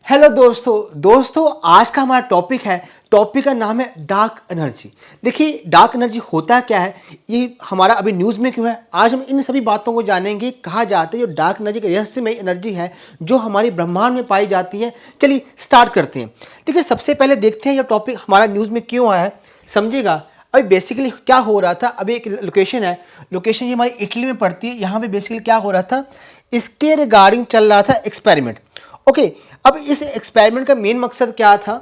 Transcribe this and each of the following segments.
Hello दोस्तों आज का हमारा टॉपिक का नाम है डार्क एनर्जी। देखिए डार्क एनर्जी होता क्या है, ये हमारा अभी न्यूज़ में क्यों है, आज हम इन सभी बातों को जानेंगे। कहा जाता है जो डार्क एनर्जी की रहस्यमय एनर्जी है जो हमारी ब्रह्मांड में पाई जाती है। चलिए स्टार्ट करते हैं। देखिए सबसे पहले देखते हैं ये टॉपिक हमारा न्यूज़ में क्यों आया है, समझिएगा। अभी बेसिकली क्या हो रहा था, अभी एक लोकेशन है, लोकेशन ये हमारी इटली में पड़ती है। यहाँ पे बेसिकली क्या हो रहा था, इसके रिगार्डिंग चल रहा था एक्सपेरिमेंट। ओके, अब इस एक्सपेरिमेंट का मेन मकसद क्या था,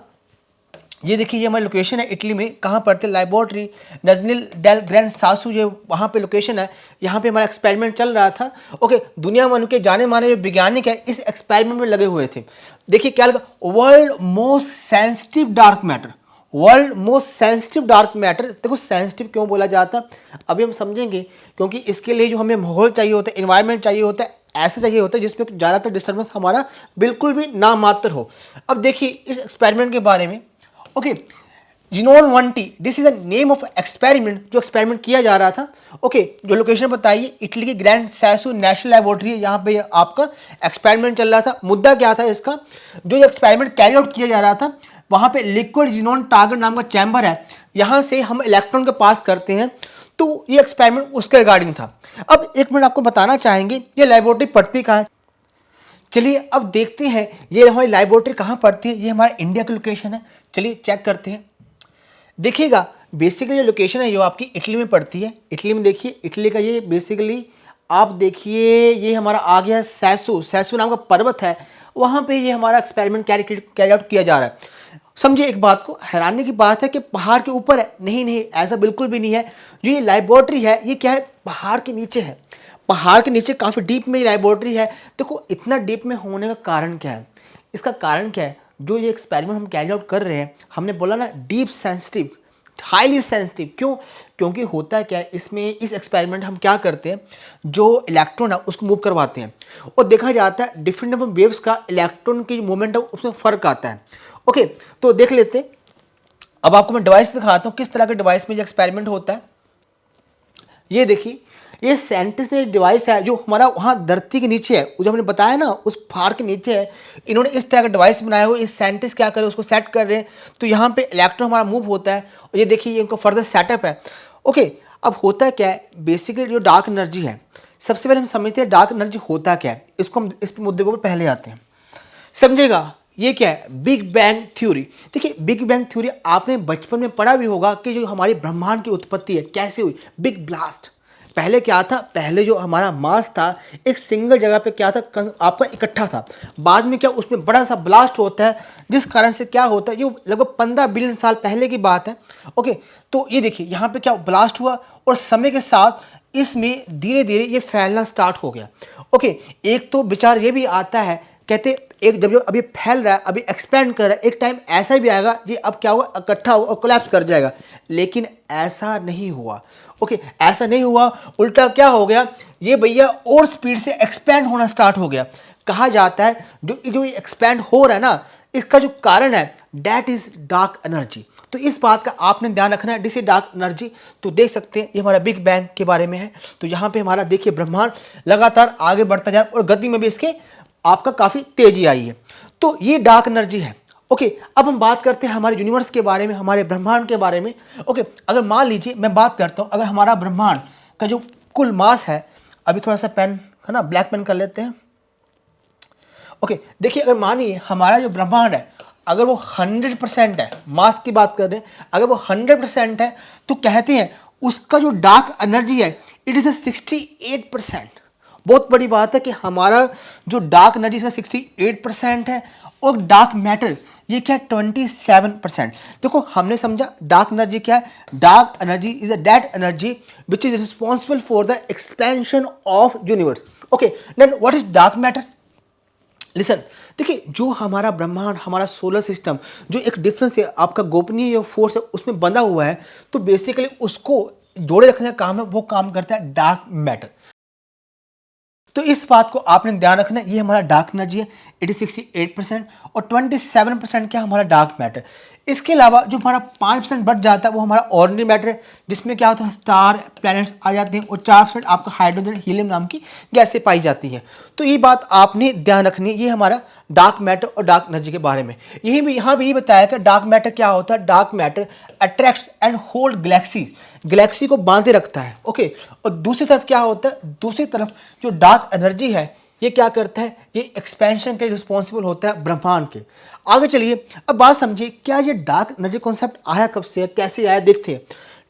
ये देखिए ये हमारी लोकेशन है इटली में। कहाँ पड़ते, लैबोरेटरी नजनिल डेल ग्रैंड सासू, ये वहाँ पे लोकेशन है। यहाँ पे हमारा एक्सपेरिमेंट चल रहा था। ओके, दुनिया में उनके जाने माने जो वैज्ञानिक है इस एक्सपेरिमेंट में लगे हुए थे। देखिए क्या लगा, world most sensitive dark matter, world most sensitive dark matter. देखो सेंसिटिव क्यों बोला जाता है अभी हम समझेंगे, क्योंकि इसके लिए जो हमें माहौल चाहिए होता है, इन्वायरमेंट चाहिए होता है, ऐसा चाहिए होता है जिसमें ज़्यादातर डिस्टर्बेंस हमारा बिल्कुल भी ना मात्र हो। अब देखिए इस एक्सपेरिमेंट के बारे में। Okay, xenon 1T, this is a name of experiment, जो एक्सपेरिमेंट किया जा रहा था। ओके, जो लोकेशन बताइए, इटली की ग्रैंड सैसू नेशनल लैबोरेटरी है, यहाँ पे आपका एक्सपेरिमेंट चल रहा था। मुद्दा क्या था इसका, जो एक्सपेरिमेंट कैरी आउट किया जा रहा था, वहाँ पे लिक्विड जिनोन टारगेट नाम का चैम्बर है, यहाँ से हम इलेक्ट्रॉन के पास करते हैं। तो ये एक्सपेरिमेंट उसके रिगार्डिंग था। अब एक मिनट आपको बताना चाहेंगे ये लैबोरेटरी पड़ती कहाँ है। चलिए अब देखते हैं ये हमारी लैबोरेटरी कहाँ पड़ती है। ये हमारा इंडिया की लोकेशन है, चलिए चेक करते हैं। देखिएगा बेसिकली ये लोकेशन है जो आपकी इटली में पड़ती है। इटली में देखिए, इटली का ये बेसिकली आप देखिए, ये हमारा आ गया सैसू, सैसू नाम का पर्वत है, वहाँ पे ये हमारा एक्सपेरिमेंट कैरी आउट किया जा रहा है। समझिए एक बात को, हैरानी की बात है कि पहाड़ के ऊपर है, नहीं ऐसा बिल्कुल भी नहीं है। जो ये लैबोरेटरी है ये क्या है, पहाड़ के नीचे है, पहाड़ के नीचे काफ़ी डीप में ये लैबोरेटरी है। देखो इतना डीप में होने का कारण क्या है, इसका कारण क्या है, जो ये एक्सपेरिमेंट हम कैरी आउट कर रहे हैं, हमने बोला ना डीप सेंसिटिव, हाईली सेंसिटिव। क्यों, क्योंकि होता है क्या है इसमें, इस एक्सपेरिमेंट हम क्या करते हैं, जो इलेक्ट्रॉन है उसको मूव करवाते हैं और देखा जाता है डिफरेंट डिफरेंट वेव्स का इलेक्ट्रॉन की मूवमेंट है उसमें फ़र्क आता है। ओके, तो देख लेते हैं। अब आपको मैं डिवाइस दिखाता हूँ किस तरह के डिवाइस में जो एक्सपेरिमेंट होता है। ये देखिए, ये साइंटिस्ट ने डिवाइस है जो हमारा वहाँ धरती के नीचे है, जो हमने बताया ना उस पहाड़ के नीचे है। इन्होंने इस तरह का डिवाइस बनाया हुआ, इस साइंटिस्ट क्या कर रहे हैं उसको सेट कर रहे हैं। तो यहाँ पे इलेक्ट्रॉन हमारा मूव होता है और ये देखिए ये इनका फर्दर सेटअप है। ओके, अब होता क्या है बेसिकली जो डार्क एनर्जी है, सबसे पहले हम समझते हैं डार्क एनर्जी होता क्या है, इसको हम इस मुद्दे को पहले आते हैं। समझेगा ये क्या है, बिग बैंग थ्योरी। देखिए बिग बैंग थ्योरी आपने बचपन में पढ़ा भी होगा कि जो हमारी ब्रह्मांड की उत्पत्ति है कैसे हुई, बिग ब्लास्ट। पहले क्या था, पहले जो हमारा मास था एक सिंगल जगह पे क्या था, आपका इकट्ठा था। बाद में क्या उसमें बड़ा सा ब्लास्ट होता है, जिस कारण से क्या होता है, ये लगभग 15 बिलियन साल पहले की बात है। ओके, तो ये देखिए यहाँ पे क्या ब्लास्ट हुआ और समय के साथ इसमें धीरे धीरे ये फैलना स्टार्ट हो गया। ओके, एक तो विचार ये भी आता है, कहते एक जब अभी फैल रहा है, अभी एक्सपेंड कर रहा है, एक टाइम ऐसा भी आएगा जी अब क्या होगा, इकट्ठा होगा और कोलैप्स कर जाएगा। लेकिन ऐसा नहीं हुआ। ओके, ऐसा नहीं हुआ, उल्टा क्या हो गया, ये भैया और स्पीड से एक्सपेंड होना स्टार्ट हो गया। कहा जाता है जो एक्सपेंड हो रहा है ना, इसका जो कारण है दैट इज डार्क एनर्जी। तो इस बात का आपने ध्यान रखना है, डिस डार्क एनर्जी। तो देख सकते हैं ये हमारा बिग बैंग के बारे में है। तो यहाँ पे हमारा देखिए ब्रह्मांड लगातार आगे बढ़ता जा रहा है और गति में भी इसके आपका काफ़ी तेजी आई है। तो ये डार्क एनर्जी है। ओके, अब हम बात करते हैं हमारे यूनिवर्स के बारे में, हमारे ब्रह्मांड के बारे में। ओके, अगर मान लीजिए मैं बात करता हूँ, अगर हमारा ब्रह्मांड का जो कुल मास है, अभी थोड़ा सा पेन है ना, ब्लैक पेन कर लेते हैं। ओके, देखिए अगर मानिए हमारा जो ब्रह्मांड है अगर वो 100% है, मास की बात कर रहे हैं, अगर वो 100% है तो कहते हैं उसका जो डार्क एनर्जी है इट इज़ 68%। बहुत बड़ी बात है कि हमारा जो डार्क एनर्जी इसका 68% है और डार्क मैटर ये क्या है 27%। देखो हमने समझा डार्क एनर्जी क्या है, dark energy is a that energy which is responsible for the expansion of universe. Okay, then what is dark matter. Listen, देखिए जो हमारा ब्रह्मांड, हमारा सोलर सिस्टम, जो एक डिफरेंस है आपका गोपनीय फोर्स है उसमें बंधा हुआ है, तो बेसिकली उसको जोड़े रखने का काम है, वो काम करता है डार्क मैटर। तो इस बात को आपने ध्यान रखना है, ये हमारा डार्क एनर्जी है, इट इज 68% और 27% क्या हमारा डार्क मैटर। इसके अलावा जो हमारा 5% बढ़ जाता है वो हमारा ऑर्डिनरी मैटर है, जिसमें क्या होता है स्टार प्लैनेट्स आ जाते हैं और 4% आपका हाइड्रोजन हीलियम नाम की गैसें पाई जाती हैं। तो ये बात आपने ध्यान रखनी है, ये हमारा डार्क मैटर और डार्क एनर्जी के बारे में। यही भी यहाँ भी यही बताया कि डार्क मैटर क्या होता है। Dark matter attracts and hold galaxies, Galaxy को बांधे रखता है। ओके, और दूसरी तरफ क्या होता है, दूसरी तरफ जो डार्क एनर्जी है ये क्या करता है, ये एक्सपेंशन के रिस्पॉन्सिबल होता है ब्रह्मांड के। आगे चलिए अब बात समझिए, क्या ये डार्क एनर्जी कॉन्सेप्ट आया कब से, कैसे आया, देखते हैं।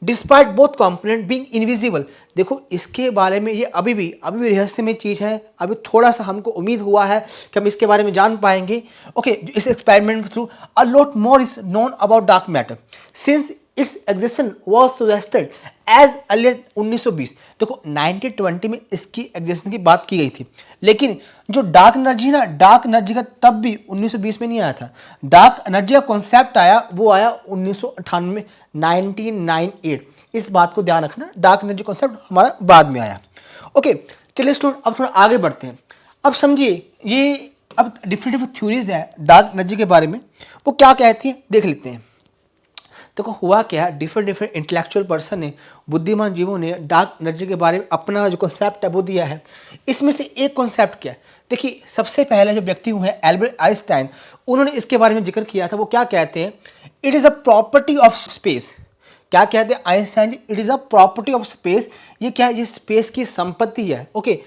Despite both component being invisible, देखो इसके बारे में ये अभी भी रहस्यमय चीज़ है। अभी थोड़ा सा हमको उम्मीद हुआ है कि हम इसके बारे में जान पाएंगे। ओके, इस एक्सपेरिमेंट के through a lot more is known about dark matter since its existence was suggested as early 1920। देखो 1920 में इसकी एग्जिस्टेंस की बात की गई थी, लेकिन जो डार्क एनर्जी ना, डार्क एनर्जी का तब भी 1920 में नहीं आया था। डार्क एनर्जी का कॉन्सेप्ट आया, वो आया 1998 1998। इस बात को ध्यान रखना, डार्क एनर्जी कॉन्सेप्ट हमारा बाद में आया। ओके, चलिए स्टूडेंट अब थोड़ा आगे बढ़ते हैं। अब समझिए ये अब डिफरेंट थ्योरीज है डार्क एनर्जी के बारे में, वो क्या कहती हैं देख लेते हैं। देखो हुआ क्या, डिफरेंट इंटेलेक्चुअल पर्सन ने, बुद्धिमान जीवों ने डार्क एनर्जी के बारे में अपना जो कॉन्सेप्ट है वो दिया है। इसमें से एक कॉन्सेप्ट क्या है, देखिए सबसे पहले जो व्यक्ति हुए हैं एल्बर्ट आइंस्टाइन, उन्होंने इसके बारे में जिक्र किया था। वो क्या कहते हैं, it is a property of space. क्या कहते हैं Einstein ji, it is a property of space. ये क्या है, ये स्पेस की संपत्ति है। ओके,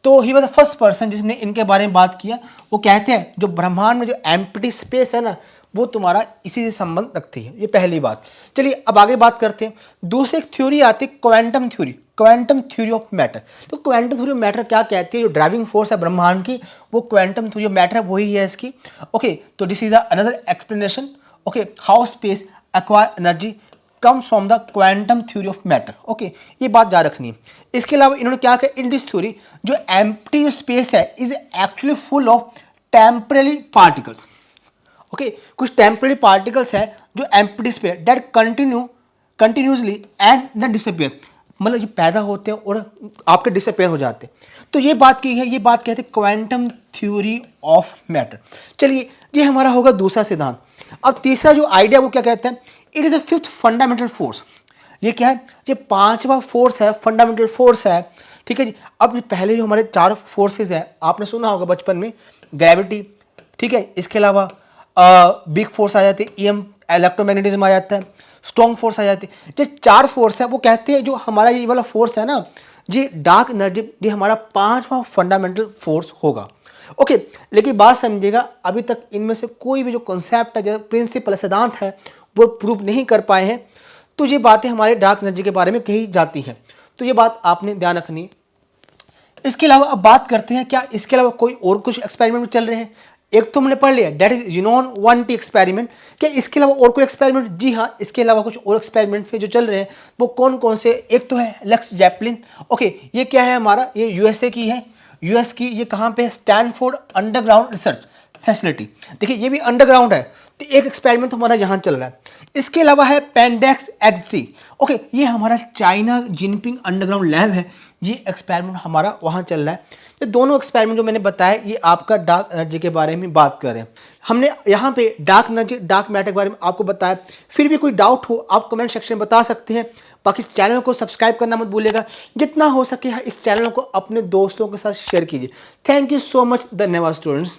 तो he was the first person जिसने इनके बारे में बात किया। वो कहते हैं जो ब्रह्मांड में जो एम्प्टी स्पेस है ना, वो तुम्हारा इसी से संबंध रखती है। ये पहली बात। चलिए अब आगे बात करते हैं। दूसरी एक थ्योरी आती है quantum theory, quantum theory of matter. तो क्वांटम थ्योरी ऑफ मैटर क्या कहती है, जो ड्राइविंग फोर्स है ब्रह्मांड की, वो क्वांटम थ्योरी ऑफ मैटर वही है इसकी। ओके, तो this is the another explanation. Okay, how space acquire energy comes from the quantum theory of matter. Okay, ये बात याद रखनी है। इसके अलावा इन्होंने क्या कहा, इन दिस थ्योरी जो एम्प्टी स्पेस है is actually full of temporary particles. Okay, कुछ टेम्पररी पार्टिकल्स है जो empty space that continuously and then disappear, मतलब ये पैदा होते हैं और आपके डिसअपीयर हो जाते हैं। तो ये बात की है, ये बात कहते हैं क्वांटम थ्योरी ऑफ मैटर। चलिए ये हमारा होगा दूसरा सिद्धांत। अब तीसरा जो आइडिया वो क्या कहते हैं, it is a fifth fundamental force. ये क्या है, ये पांचवा फोर्स है, फंडामेंटल फोर्स है। ठीक है जी। अब ये पहले जो हमारे चार फोर्सेस है, आपने सुना होगा बचपन में, ग्रेविटी, ठीक है, इसके अलावा बिग फोर्स आ जाती है, ईएम इलेक्ट्रोमैग्नेटिज्म आ जाता है, स्ट्रॉन्ग फोर्स आ जाती है। जो चार फोर्स है वो कहते हैं जो हमारा ये वाला फोर्स है ना जी, डार्क एनर्जी, ये हमारा पांचवा फंडामेंटल फोर्स होगा। ओके, लेकिन बात समझिएगा, अभी तक इनमें से कोई भी जो कॉन्सेप्ट है, जो प्रिंसिपल सिद्धांत है, वो प्रूव नहीं कर पाए हैं। तो ये बातें हमारे डार्क एनर्जी के बारे में कही जाती हैं। तो ये बात आपने ध्यान रखनी है। इसके अलावा अब बात करते हैं, क्या इसके अलावा कोई और कुछ एक्सपेरिमेंट चल रहे हैं। एक तो हमने पढ़ लिया, डेट इज यूनॉन 1T एक्सपेरिमेंट। क्या इसके अलावा और कोई एक्सपेरिमेंट, जी हाँ, इसके अलावा कुछ और एक्सपेरिमेंट जो चल रहे हैं वो कौन कौन से। एक तो है लेक्स जैपलिन। ओके, ये क्या है हमारा, ये यूएसए की है, यूएस की। ये कहाँ पे है, स्टैनफोर्ड अंडरग्राउंड रिसर्च फैसिलिटी। देखिए ये भी अंडरग्राउंड है, तो एक एक्सपेरिमेंट हमारा यहाँ चल रहा है। इसके अलावा है पेंडेक्स एक्सटी। ओके, ये हमारा चाइना जिनपिंग अंडरग्राउंड लैब है, ये एक्सपेरिमेंट हमारा वहाँ चल रहा है। ये दोनों एक्सपेरिमेंट जो मैंने बताया, ये आपका डार्क एनर्जी के बारे में बात कर रहे हैं। हमने यहाँ पे डार्क एनर्जी, डार्क मैटर के बारे में आपको बताया। फिर भी कोई डाउट हो आप कमेंट सेक्शन में बता सकते हैं। बाकी चैनल को सब्सक्राइब करना मत भूलिएगा। जितना हो सके इस चैनल को अपने दोस्तों के साथ शेयर कीजिए। थैंक यू सो मच, धन्यवाद स्टूडेंट्स।